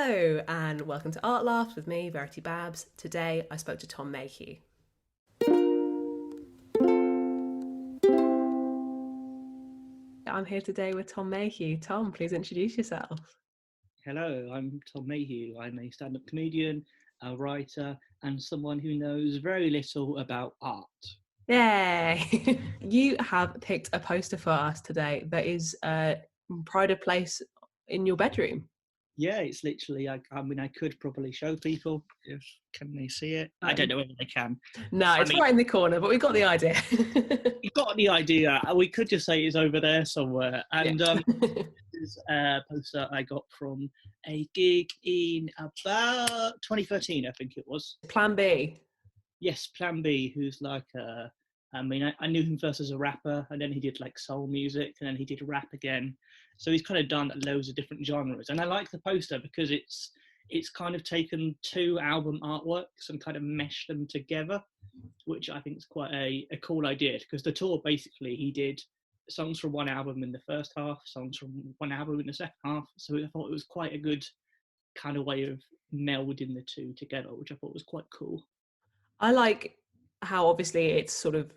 Hello, and welcome to Art Laughs with me, Verity Babs. Today I spoke to Tom Mayhew. I'm here today with Tom Mayhew. Tom, please introduce yourself. Hello, I'm Tom Mayhew. I'm a stand-up comedian, a writer, and someone who knows very little about art. Yay! You have picked a poster for us today that is pride of place in your bedroom. Yeah, it's literally. I mean, I could probably show people if can they see it. I don't know whether they can. No, I it's mean, right in the corner, but we got the idea. you got the idea. We could just say it's over there somewhere. Yeah. And this is a poster I got from a gig in about 2013, I think it was. Plan B. Yes, Plan B, who's like I mean, I knew him first as a rapper, and then he did like soul music, and then he did rap again. So he's kind of done loads of different genres, and I like the poster because it's kind of taken two album artworks and kind of meshed them together, which I think is quite a cool idea. Because the tour basically he did songs from one album in the first half, songs from one album in the second half. So I thought it was quite a good kind of way of melding the two together, which I thought was quite cool. I like how obviously it's sort of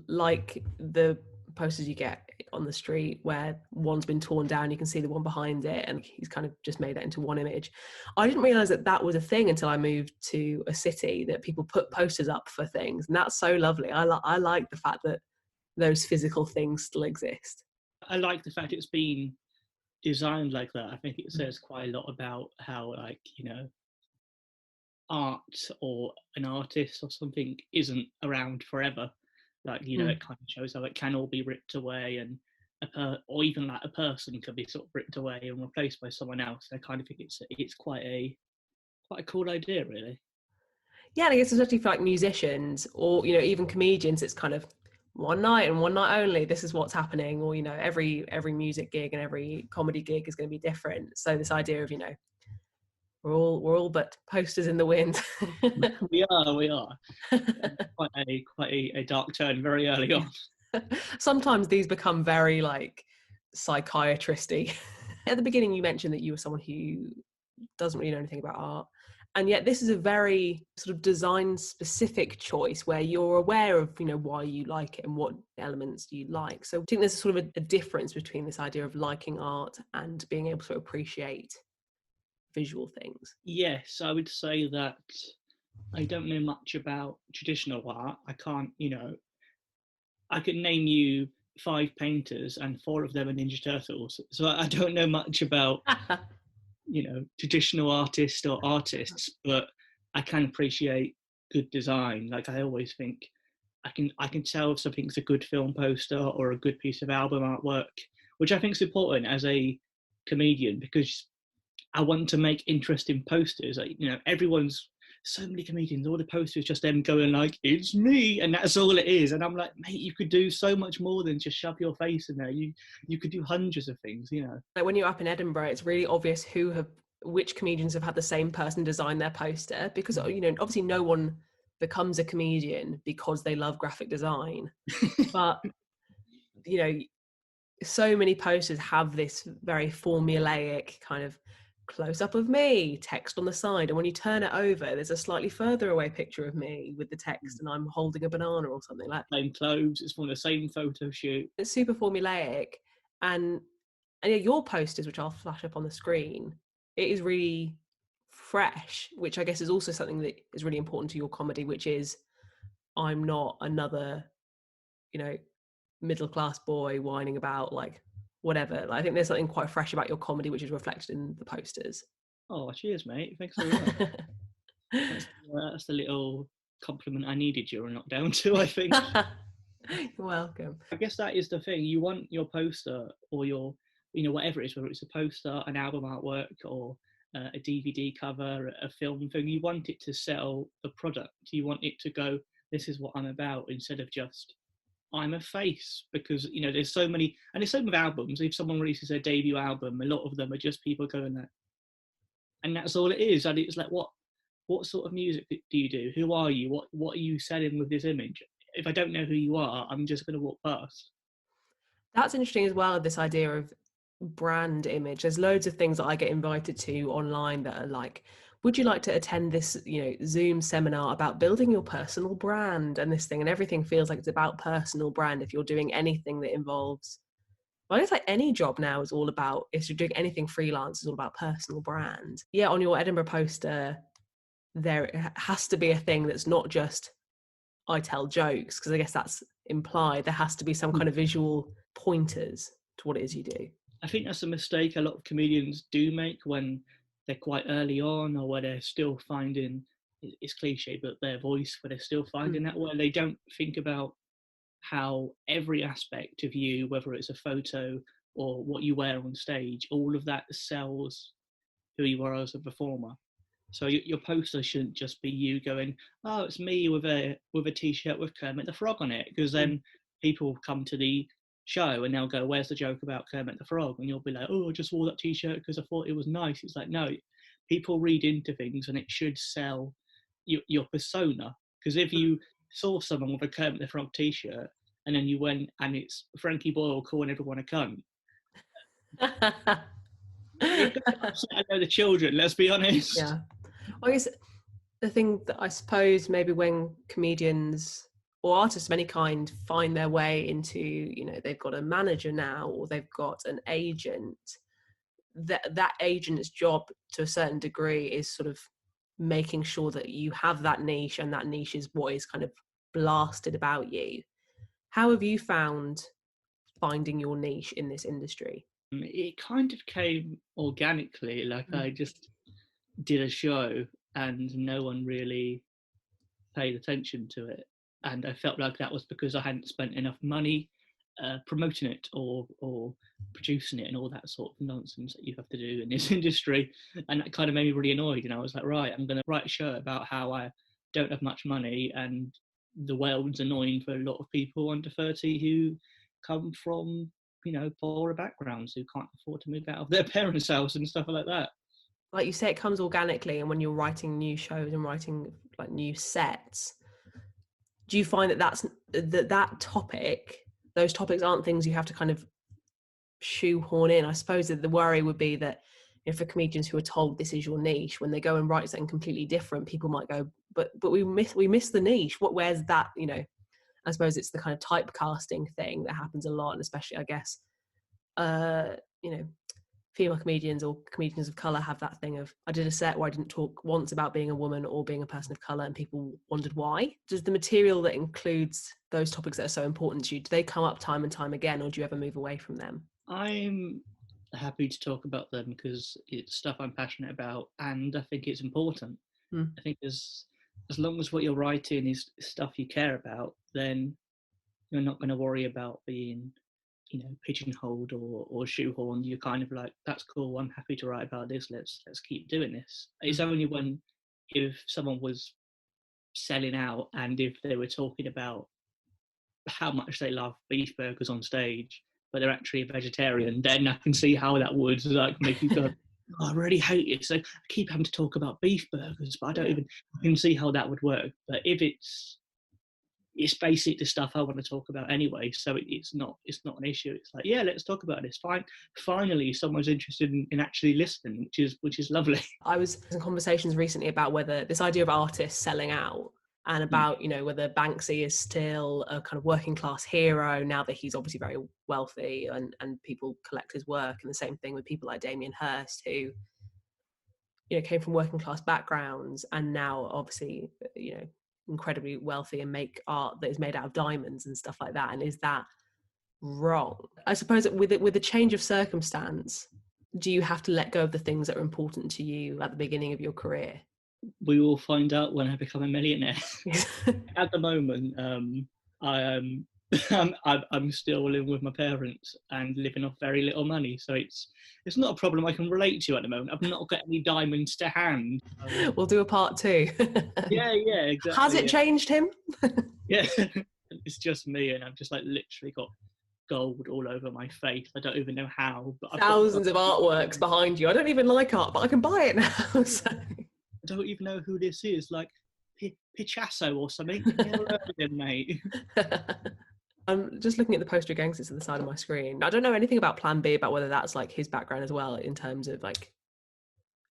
like the posters you get on the street where one's been torn down, you can see the one behind it, and he's kind of just made that into one image. I didn't realize that that was a thing until I moved to a city, that people put posters up for things, and that's so lovely. I like the fact that those physical things still exist. I like the fact it's been designed like that. I think it says quite a lot about how, like, art or an artist or something isn't around forever. Like, it kind of shows how it can all be ripped away, and or even like a person can be sort of ripped away and replaced by someone else. I kind of think it's quite a cool idea, really. Yeah, and I guess especially for like musicians or even comedians, it's kind of one night and one night only. This is what's happening, or every music gig and every comedy gig is going to be different. So this idea of we're all but posters in the wind. We are quite a dark turn very early on. Sometimes these become very like psychiatristy. At the beginning, you mentioned that you were someone who doesn't really know anything about art. And yet this is a very sort of design specific choice where you're aware of, why you like it and what elements you like. So I think there's sort of a difference between this idea of liking art and being able to appreciate visual things. Yes, I would say that I don't know much about traditional art. I can't, I could name you five painters and four of them are Ninja Turtles. So I don't know much about, traditional artists or artists, but I can appreciate good design. Like, I always think I can tell if something's a good film poster or a good piece of album artwork, which I think is important as a comedian, because I want to make interesting posters. Like, everyone's so many comedians, all the posters just them going like, "It's me," and that's all it is. And I'm like, mate, you could do so much more than just shove your face in there. You could do hundreds of things. Like when you're up in Edinburgh, it's really obvious which comedians have had the same person design their poster, because obviously no one becomes a comedian because they love graphic design, but so many posters have this very formulaic kind of close up of me, text on the side, and when you turn it over, there's a slightly further away picture of me with the text, and I'm holding a banana or something like that. Same clothes, it's from the same photo shoot. It's super formulaic, and yeah, your posters, which I'll flash up on the screen, it is really fresh, which I guess is also something that is really important to your comedy, which is I'm not another, middle class boy whining about like whatever. I think there's something quite fresh about your comedy, which is reflected in the posters. Oh, cheers, mate. Thanks very much. That's the little compliment I needed during lockdown too, I think. You're welcome. I guess that is the thing. You want your poster or your, whatever it is, whether it's a poster, an album artwork, or a DVD cover, a film thing, you want it to sell the product. You want it to go, this is what I'm about, instead of just, I'm a face. Because, there's so many, and it's same with albums. If someone releases their debut album, a lot of them are just people going that, and that's all it is. And it's like, what sort of music do you do? Who are you? What are you selling with this image? If I don't know who you are, I'm just going to walk past. That's interesting as well, this idea of brand image. There's loads of things that I get invited to online that are like, would you like to attend this, Zoom seminar about building your personal brand and this thing, and everything feels like it's about personal brand if you're doing anything that involves, well, it's like any job now is all about, if you're doing anything freelance, it's all about personal brand. Yeah, on your Edinburgh poster, there has to be a thing that's not just I tell jokes, because I guess that's implied. There has to be some kind of visual pointers to what it is you do. I think that's a mistake a lot of comedians do make when they're quite early on, or where they're still finding, it's cliche, but their voice, where they're still finding that, where they don't think about how every aspect of you, whether it's a photo or what you wear on stage, all of that sells who you are as a performer. So your poster shouldn't just be you going, "Oh, it's me with a t-shirt with Kermit the Frog on it," because then people come to the show and they'll go, "Where's the joke about Kermit the Frog?" And you'll be like, "Oh, I just wore that t-shirt because I thought it was nice." It's like, no, people read into things, and it should sell your persona. Because if you saw someone with a Kermit the Frog t-shirt and then you went and it's Frankie Boyle calling everyone a cunt, it could upset a load of children. Let's be honest. Yeah. Well, I guess the thing that I suppose maybe when comedians or artists of any kind find their way into, they've got a manager now or they've got an agent, that agent's job to a certain degree is sort of making sure that you have that niche, and that niche is what is kind of blasted about you. How have you found finding your niche in this industry? It kind of came organically. Like, I just did a show and no one really paid attention to it, and I felt like that was because I hadn't spent enough money promoting it or producing it and all that sort of nonsense that you have to do in this industry. And that kind of made me really annoyed, and I was like, right, I'm going to write a show about how I don't have much money and the world's annoying for a lot of people under 30 who come from, poorer backgrounds, who can't afford to move out of their parents' house and stuff like that. Like you say, it comes organically, and when you're writing new shows and writing like new sets, do you find that topic, those topics aren't things you have to kind of shoehorn in? I suppose that the worry would be that if for comedians who are told this is your niche, when they go and write something completely different, people might go, but we miss the niche. Where's that? I suppose it's the kind of typecasting thing that happens a lot, and especially, I guess, female comedians or comedians of color have that thing of, I did a set where I didn't talk once about being a woman or being a person of color, and people wondered why. Does the material that includes those topics that are so important to you, do they come up time and time again, or do you ever move away from them? I'm happy to talk about them because it's stuff I'm passionate about, and I think it's important. I think as long as what you're writing is stuff you care about, then you're not going to worry about being, pigeonholed or shoehorned. You're kind of like, that's cool, I'm happy to write about this. Let's keep doing this. It's only when, if someone was selling out and if they were talking about how much they love beef burgers on stage, but they're actually a vegetarian, then I can see how that would like make you go, oh, I really hate it. So I keep having to talk about beef burgers, but I can see how that would work. But if it's basic the stuff I want to talk about anyway, so it's not an issue. It's like, yeah, let's talk about this. Fine. Finally, someone's interested in actually listening, which is lovely. I was in conversations recently about whether this idea of artists selling out, and about, whether Banksy is still a kind of working class hero now that he's obviously very wealthy, and people collect his work, and the same thing with people like Damien Hirst, who, came from working class backgrounds and now obviously, incredibly wealthy and make art that is made out of diamonds and stuff like that. And is that wrong? I suppose that with the change of circumstance, do you have to let go of the things that are important to you at the beginning of your career? We will find out when I become a millionaire. At the moment, I'm still living with my parents and living off very little money, so it's not a problem I can relate to at the moment. I've not got any diamonds to hand. We'll do a part two. Yeah, exactly. Has it changed him? Yeah, it's just me, and I've just like literally got gold all over my face. I don't even know how, but Thousands of artworks behind you. I don't even like art, but I can buy it now. So. I don't even know who this is, like Picasso or something. Never heard of him, mate. I'm just looking at the poster again 'cause it's at the side of my screen. I don't know anything about Plan B, about whether that's like his background as well, in terms of like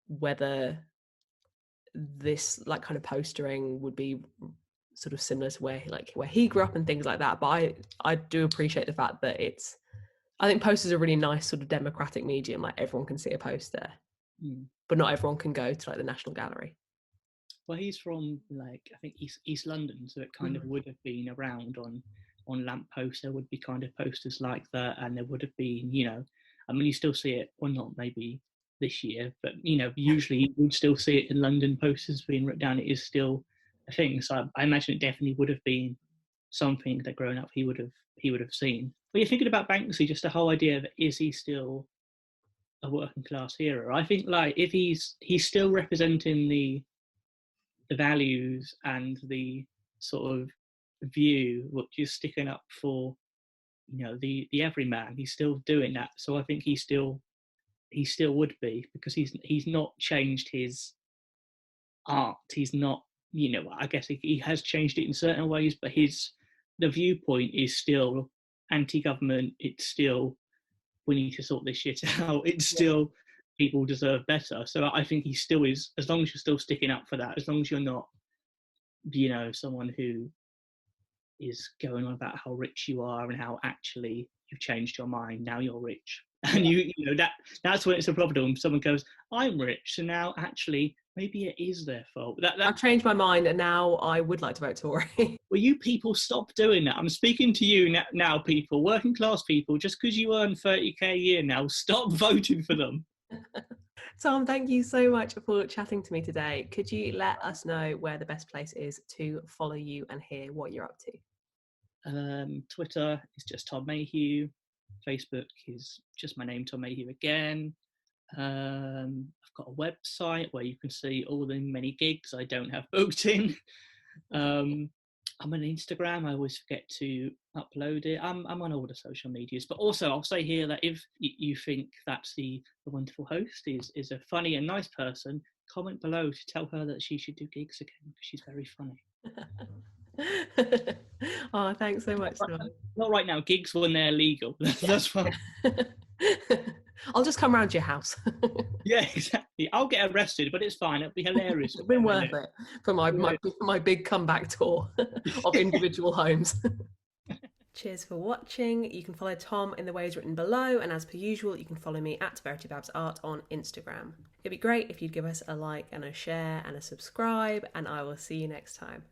whether this like kind of postering would be sort of similar to where he grew up and things like that. But I do appreciate the fact that I think posters are a really nice sort of democratic medium. Like everyone can see a poster, Mm. but not everyone can go to like the National Gallery. Well, he's from like I think East London, so it kind of would have been around on lampposts. There would be kind of posters like that, and there would have been, I mean, you still see it, or not maybe this year, but usually you would still see it in London. Posters being written down. It is still a thing. So I imagine it definitely would have been something that growing up he would have seen. But you're thinking about Banksy, just the whole idea that is he still a working class hero? I think like if he's still representing the values and the sort of view which is sticking up for the everyman. He's still doing that, so I think he still would be, because he's not changed his art. He's not, I guess he has changed it in certain ways, but the viewpoint is still anti-government. It's still, we need to sort this shit out. It's Yeah. still, people deserve better. So I think he still is, as long as you're still sticking up for that, as long as you're not someone who is going on about how rich you are and how actually you've changed your mind, now you're rich. And Yeah. that's when it's a problem. Someone goes, I'm rich, so now actually maybe it is their fault. I've changed my mind and now I would like to vote Tory. Well, you people stop doing that. I'm speaking to you now, people, working class people. Just because you earn 30k a year now, stop voting for them. Tom, thank you so much for chatting to me today. Could you let us know where the best place is to follow you and hear what you're up to? Twitter is just Tom Mayhew. Facebook is just my name, Tom Mayhew again. I've got a website where you can see all the many gigs I don't have booked in. I'm on Instagram. I always forget to upload it. I'm on all the social medias. But also, I'll say here that if you think that the wonderful host is a funny and nice person, comment below to tell her that she should do gigs again, because she's very funny. Oh, thanks so much, Tom. Not right now. Gigs when they're legal. That's fine. I'll just come round to your house. Yeah, exactly. I'll get arrested, but it's fine. It'll be hilarious. It's been worth it for my big comeback tour of individual homes. Cheers for watching. You can follow Tom in the ways written below, and as per usual, you can follow me at VerityBabsArt on Instagram. It'd be great if you'd give us a like and a share and a subscribe, and I will see you next time.